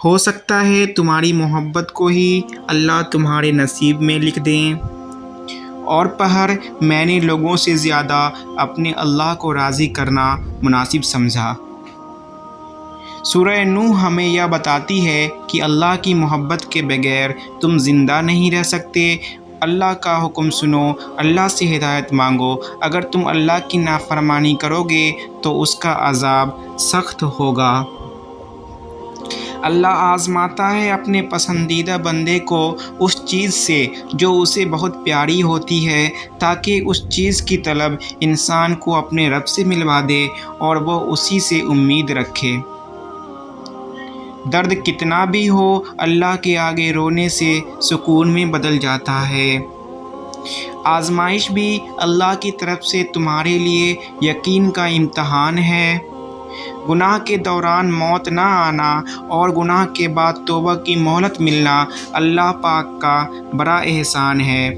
ہو سکتا ہے تمہاری محبت کو ہی اللہ تمہارے نصیب میں لکھ دیں۔ اور پہر میں نے لوگوں سے زیادہ اپنے اللہ کو راضی کرنا مناسب سمجھا۔ سورہ نوح ہمیں یہ بتاتی ہے کہ اللہ کی محبت کے بغیر تم زندہ نہیں رہ سکتے۔ اللہ کا حکم سنو، اللہ سے ہدایت مانگو۔ اگر تم اللہ کی نافرمانی کرو گے تو اس کا عذاب سخت ہوگا۔ اللہ آزماتا ہے اپنے پسندیدہ بندے کو اس چیز سے جو اسے بہت پیاری ہوتی ہے، تاکہ اس چیز کی طلب انسان کو اپنے رب سے ملوا دے اور وہ اسی سے امید رکھے۔ درد کتنا بھی ہو، اللہ کے آگے رونے سے سکون میں بدل جاتا ہے۔ آزمائش بھی اللہ کی طرف سے تمہارے لیے یقین کا امتحان ہے۔ گناہ کے دوران موت نہ آنا اور گناہ کے بعد توبہ کی مہلت ملنا اللہ پاک کا بڑا احسان ہے،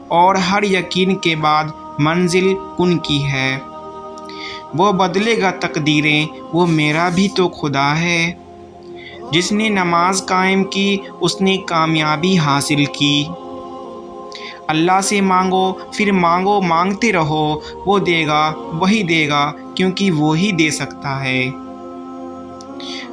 اور ہر یقین کے بعد منزل ان کی ہے۔ وہ بدلے گا تقدیریں، وہ میرا بھی تو خدا ہے۔ جس نے نماز قائم کی اس نے کامیابی حاصل کی۔ اللہ سے مانگو، پھر مانگو، مانگتے رہو، وہ دے گا، وہی دے گا، کیونکہ وہی دے سکتا ہے۔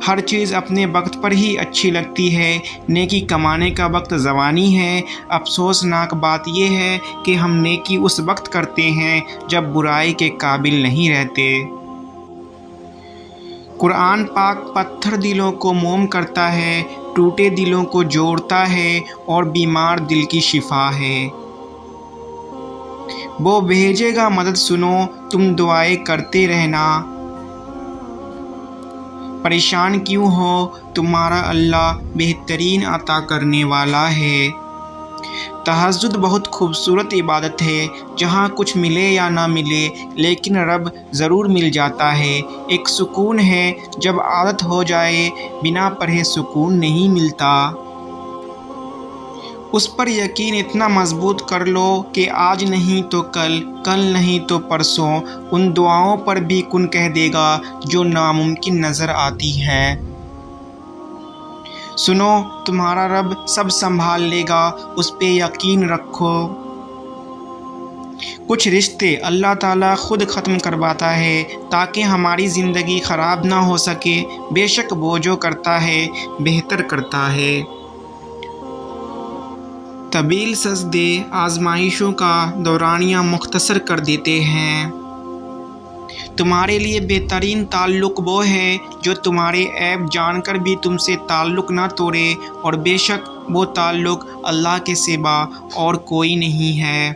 ہر چیز اپنے وقت پر ہی اچھی لگتی ہے۔ نیکی کمانے کا وقت زوانی ہے۔ افسوسناک بات یہ ہے کہ ہم نیکی اس وقت کرتے ہیں جب برائی کے قابل نہیں رہتے۔ قرآن پاک پتھر دلوں کو موم کرتا ہے، ٹوٹے دلوں کو جوڑتا ہے اور بیمار دل کی شفا ہے۔ وہ بھیجے گا مدد، سنو تم دعائیں کرتے رہنا۔ پریشان کیوں ہو، تمہارا اللہ بہترین عطا کرنے والا ہے۔ تہجد بہت خوبصورت عبادت ہے، جہاں کچھ ملے یا نہ ملے لیکن رب ضرور مل جاتا ہے۔ ایک سکون ہے، جب عادت ہو جائے بنا پڑھے سکون نہیں ملتا۔ اس پر یقین اتنا مضبوط کر لو کہ آج نہیں تو کل، کل نہیں تو پرسوں ان دعاؤں پر بھی کن کہہ دے گا جو ناممکن نظر آتی ہیں۔ سنو تمہارا رب سب سنبھال لے گا، اس پہ یقین رکھو۔ کچھ رشتے اللہ تعالیٰ خود ختم کرواتا ہے تاکہ ہماری زندگی خراب نہ ہو سکے۔ بے شک وہ جو کرتا ہے بہتر کرتا ہے۔ طویل سجدے آزمائشوں کا دورانیہ مختصر کر دیتے ہیں۔ تمہارے لیے بہترین تعلق وہ ہے جو تمہارے عیب جان کر بھی تم سے تعلق نہ توڑے، اور بے شک وہ تعلق اللہ کے سوا اور کوئی نہیں ہے۔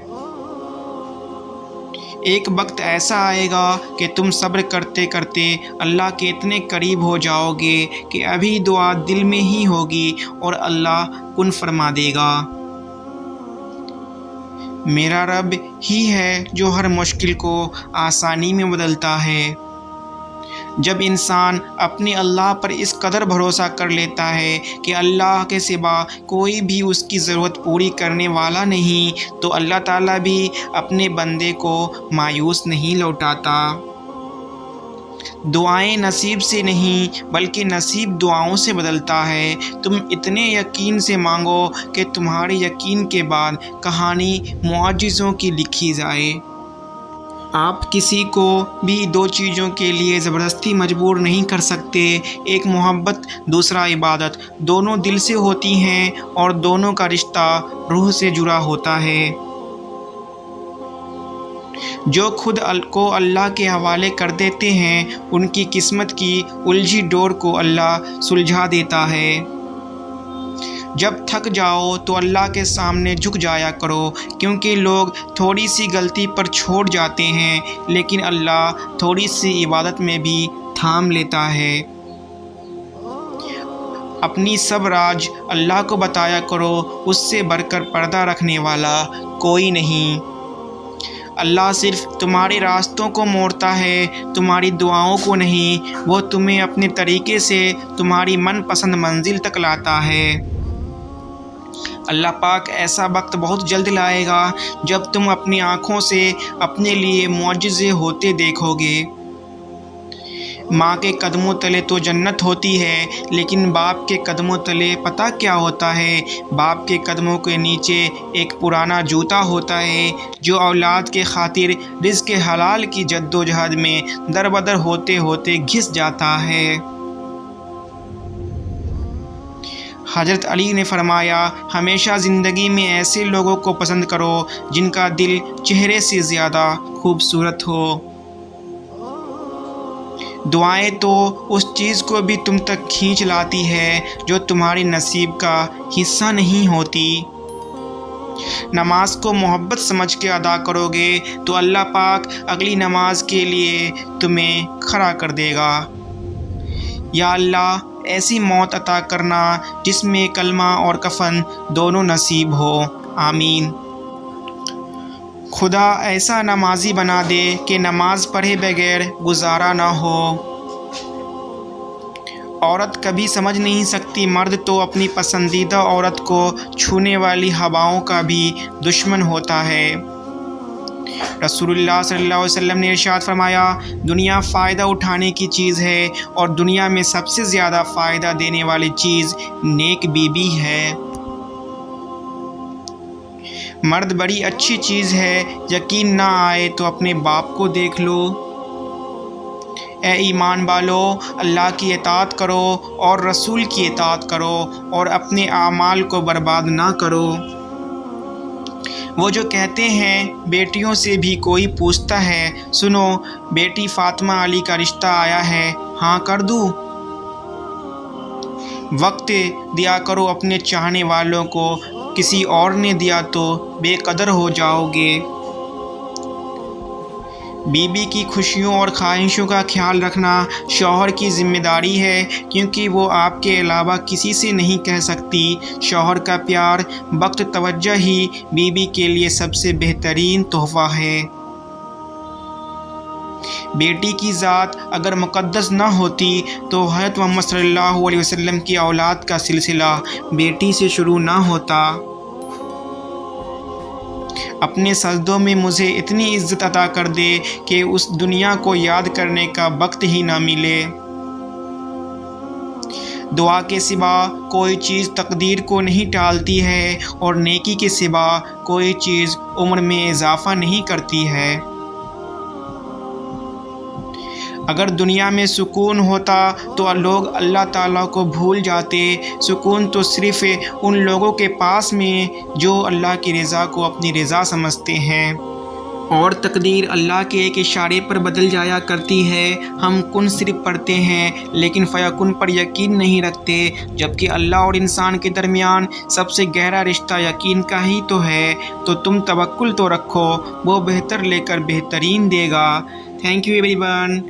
ایک وقت ایسا آئے گا کہ تم صبر کرتے کرتے اللہ کے اتنے قریب ہو جاؤ گے کہ ابھی دعا دل میں ہی ہوگی اور اللہ کن فرما دے گا۔ میرا رب ہی ہے جو ہر مشکل کو آسانی میں بدلتا ہے۔ جب انسان اپنے اللہ پر اس قدر بھروسہ کر لیتا ہے کہ اللہ کے سوا کوئی بھی اس کی ضرورت پوری کرنے والا نہیں، تو اللہ تعالیٰ بھی اپنے بندے کو مایوس نہیں لوٹاتا۔ دعائیں نصیب سے نہیں بلکہ نصیب دعاؤں سے بدلتا ہے۔ تم اتنے یقین سے مانگو کہ تمہارے یقین کے بعد کہانی معجزوں کی لکھی جائے۔ آپ کسی کو بھی دو چیزوں کے لیے زبردستی مجبور نہیں کر سکتے، ایک محبت، دوسرا عبادت۔ دونوں دل سے ہوتی ہیں اور دونوں کا رشتہ روح سے جڑا ہوتا ہے۔ جو خود کو اللہ کے حوالے کر دیتے ہیں ان کی قسمت کی الجھی ڈور کو اللہ سلجھا دیتا ہے۔ جب تھک جاؤ تو اللہ کے سامنے جھک جایا کرو، کیونکہ لوگ تھوڑی سی غلطی پر چھوڑ جاتے ہیں لیکن اللہ تھوڑی سی عبادت میں بھی تھام لیتا ہے۔ اپنی سب راز اللہ کو بتایا کرو، اس سے بڑھ کر پردہ رکھنے والا کوئی نہیں۔ اللہ صرف تمہارے راستوں کو موڑتا ہے، تمہاری دعاؤں کو نہیں۔ وہ تمہیں اپنے طریقے سے تمہاری من پسند منزل تک لاتا ہے۔ اللہ پاک ایسا وقت بہت جلد لائے گا جب تم اپنی آنکھوں سے اپنے لیے معجزے ہوتے دیکھو گے۔ ماں کے قدموں تلے تو جنت ہوتی ہے، لیکن باپ کے قدموں تلے پتہ کیا ہوتا ہے؟ باپ کے قدموں کے نیچے ایک پرانا جوتا ہوتا ہے جو اولاد کے خاطر رزق حلال کی جد و جہد میں دربدر ہوتے ہوتے گھس جاتا ہے۔ حضرت علی نے فرمایا، ہمیشہ زندگی میں ایسے لوگوں کو پسند کرو جن کا دل چہرے سے زیادہ خوبصورت ہو۔ دعائیں تو اس چیز کو بھی تم تک کھینچ لاتی ہے جو تمہاری نصیب کا حصہ نہیں ہوتی۔ نماز کو محبت سمجھ کے ادا کرو گے تو اللہ پاک اگلی نماز کے لیے تمہیں کھڑا کر دے گا۔ یا اللہ ایسی موت عطا کرنا جس میں کلمہ اور کفن دونوں نصیب ہو، آمین۔ خدا ایسا نمازی بنا دے کہ نماز پڑھے بغیر گزارا نہ ہو۔ عورت کبھی سمجھ نہیں سکتی مرد تو اپنی پسندیدہ عورت کو چھونے والی ہواؤں کا بھی دشمن ہوتا ہے۔ رسول اللہ صلی اللہ علیہ وسلم نے ارشاد فرمایا، دنیا فائدہ اٹھانے کی چیز ہے اور دنیا میں سب سے زیادہ فائدہ دینے والی چیز نیک بیوی ہے۔ مرد بڑی اچھی چیز ہے، یقین نہ آئے تو اپنے باپ کو دیکھ لو۔ اے ایمان والو، اللہ کی اطاعت کرو اور رسول کی اطاعت کرو اور اپنے اعمال کو برباد نہ کرو۔ وہ جو کہتے ہیں بیٹیوں سے بھی کوئی پوچھتا ہے، سنو بیٹی فاطمہ علی کا رشتہ آیا ہے، ہاں کر دوں؟ وقت دیا کرو اپنے چاہنے والوں کو، کسی اور نے دیا تو بے قدر ہو جاؤ گے۔ بیوی کی خوشیوں اور خواہشوں کا خیال رکھنا شوہر کی ذمہ داری ہے، کیونکہ وہ آپ کے علاوہ کسی سے نہیں کہہ سکتی۔ شوہر کا پیار، وقت، توجہ ہی بیوی کے لیے سب سے بہترین تحفہ ہے۔ بیٹی کی ذات اگر مقدس نہ ہوتی تو حضرت محمد صلی اللہ علیہ وسلم کی اولاد کا سلسلہ بیٹی سے شروع نہ ہوتا۔ اپنے سجدوں میں مجھے اتنی عزت عطا کر دے کہ اس دنیا کو یاد کرنے کا وقت ہی نہ ملے۔ دعا کے سوا کوئی چیز تقدیر کو نہیں ٹالتی ہے اور نیکی کے سوا کوئی چیز عمر میں اضافہ نہیں کرتی ہے۔ اگر دنیا میں سکون ہوتا تو لوگ اللہ تعالیٰ کو بھول جاتے۔ سکون تو صرف ان لوگوں کے پاس میں جو اللہ کی رضا کو اپنی رضا سمجھتے ہیں، اور تقدیر اللہ کے ایک اشارے پر بدل جایا کرتی ہے۔ ہم کن صرف پڑھتے ہیں لیکن فیکن پر یقین نہیں رکھتے، جبکہ اللہ اور انسان کے درمیان سب سے گہرا رشتہ یقین کا ہی تو ہے۔ تو تم توکل تو رکھو، وہ بہتر لے کر بہترین دے گا۔ Thank you every one.